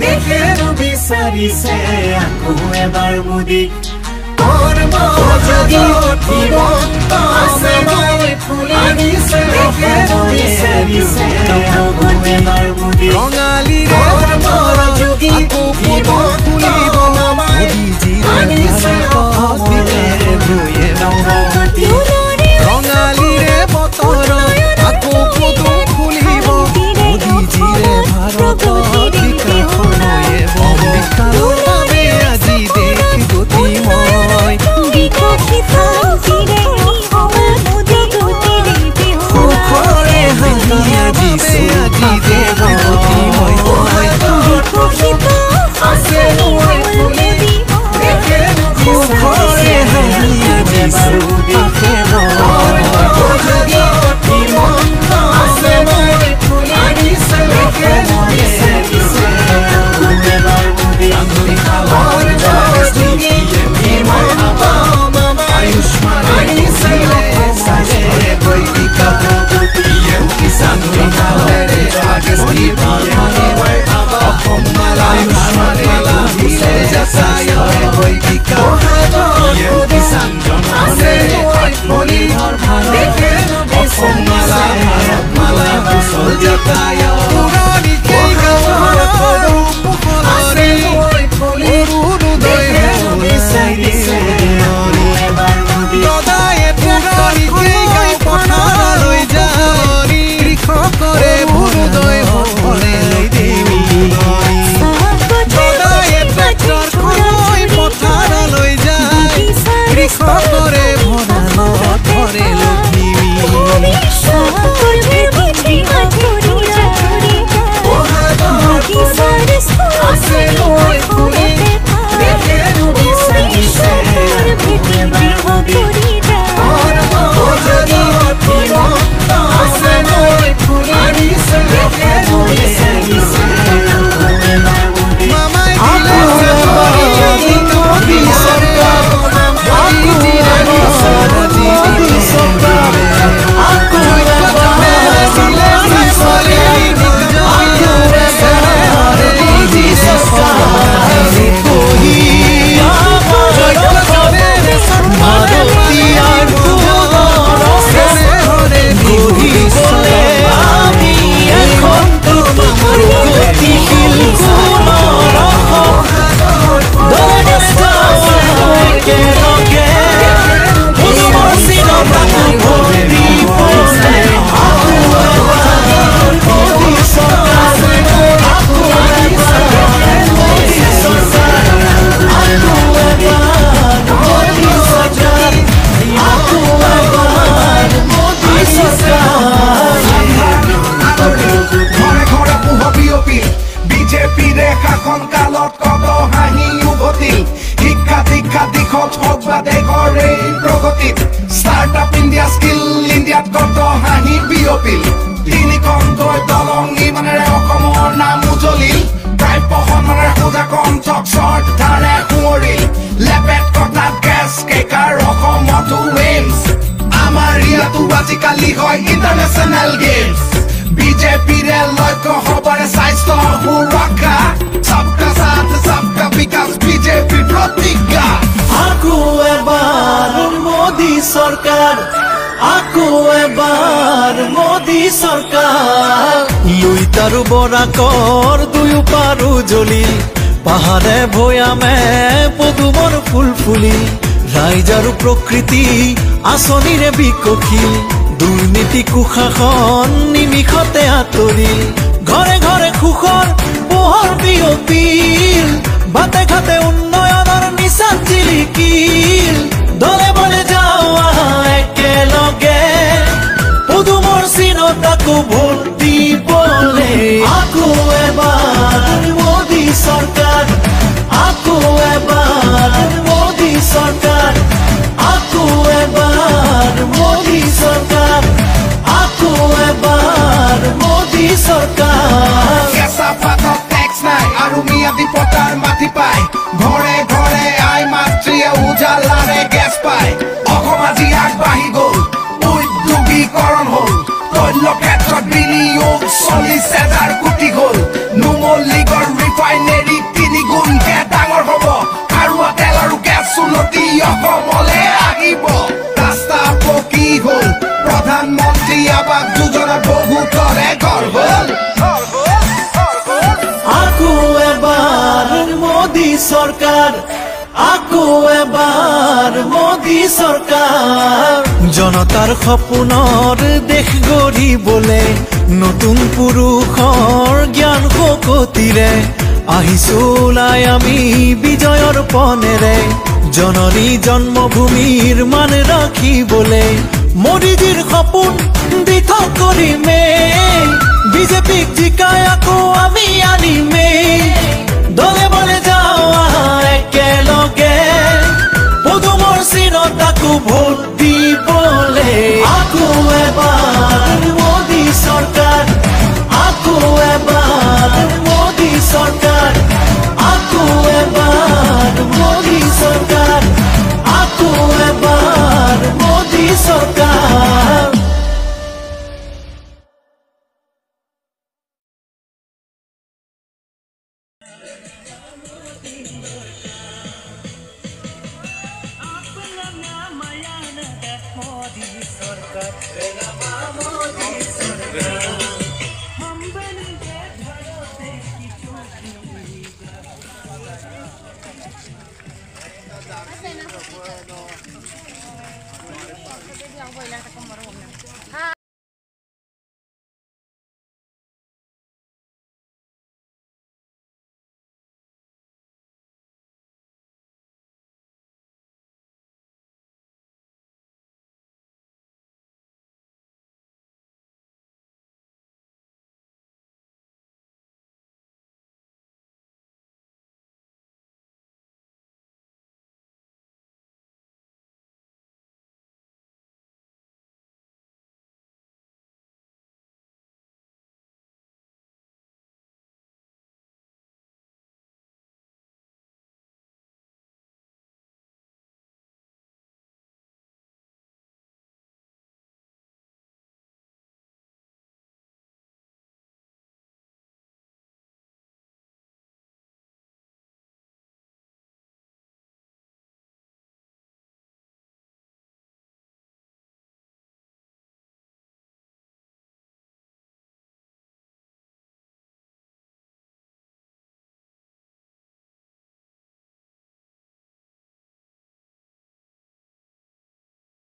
দেখেনো বিচাৰিছে আকৌ এবাৰ মোদী কৰ্মযোগী হিমন্ত আছে মই ফুলিছে দেখেনো বিচাৰিছে আকৌ এবাৰ মোদী ৰঙালীৰে কৰ্মযোগী হিমন্ত আনিছে অসমৰে ভূঞে নৱগতি ৰঙালীৰে বতৰ আকৌ পদুম ফুলিব মোদীজীৰে ভাৰতত বিকাশৰ বিকাশৰ বাবে আজি দেশ গতিময় সুখৰে হাঁহি আজি আজি দেশ গতিময় আছে মই ফুলি দেখেনো সুখৰে হাঁহি আজি সুখে কৰ্মযোগী হিমন্ত আছে মই ফুলিছে দেখেনো বিচাৰিছে আকৌ এবাৰ মোদী কৰ্মযোগী হিমন্ত আয়ুষ্মান আনিছে অসমৰে বৈদিকগতি Kisan বিভাগেৰে আগস্তি Startup India skill India কত হাঁহি বিয়পিল তিনিখন গৈ দলঙি মানেৰে অসমৰ নাম উজলিল প্ৰায় পহমৰে সোজা কণ্ঠক চৰ্দাৰে সুঁৱৰিল লেপেট কটাত গেছ কেকাৰ অসমতো এইমছ আমাৰ ইয়াতো আজিকালি হয় ইণ্টাৰনেশ্যনেল গেমছ বিজেপিৰে লক্ষ্য হ'বৰে স্বাস্থ্য সুৰক্ষা সবকা সাথ সবকা বিকাশ বিজেপিৰ প্ৰতিজ্ঞা আকৌ এবাৰ মোদী চৰকাৰ আকৌ এবাৰ মোদী চৰকাৰ লুইতাৰু বৰাকৰ দুয়ো পাৰো জ্বলিল পাহাৰে ভৈয়ামে পদুমৰ ফুল ফুলিল ৰাইজ আৰু প্ৰকৃতি আঁচনিৰে বিকশিল দুৰ্নীতি কুশাসন নিমিষতে আঁতৰিল ঘৰে ঘৰে সুখৰ পোহৰ বিয়পিল বাটে ঘাটে উন্নয়নৰ নিচান জিলিকিল দলে বলে যাওঁ একেলগে পদুমৰ চিনত আকৌ ভোট দিবলে আকৌ এবাৰ মোদী চৰকাৰ আকৌ এবাৰ মোদী চৰকাৰ আকৌ এবাৰ মোদী চৰকাৰ আকৌ এবাৰ মোদী চৰকাৰ কেঁচা পাতত টেক্স নাই আৰু মিয়াদি পটাৰ মাটি পায় ঘৰে ঘৰে আই মাতৃয়ে উজালাৰে গেছ পায় অসম আজি আগবাঢ়ি গ'ল উদ্যোগীকৰণ হ'ল তৈল ক্ষেত্ৰত বিনিয়োগ 40,000 কোটি হ'ল নুমলীগৰ অসমলে আহিব ৰাস্তা পকী হ'ল প্ৰধানমন্ত্ৰী আৱাস যোজনা বহুতৰে ঘৰ হ'ল আকো এবাৰ মোদী চৰকাৰ আকো এবাৰ মোদী চৰকাৰ জনতাৰ সপোনৰ দেশ গঢ়িবলে নতুন পুৰুষৰ জ্ঞান শক্তিৰে আহিছো ওলাই আমি বিজয়ৰ পনেৰে জননী জন্মভূমিৰ মান ৰাখিবলে মোদীজীৰ সপোন দিঠক কৰিমে বিজেপিক জিকাই আকৌ আমি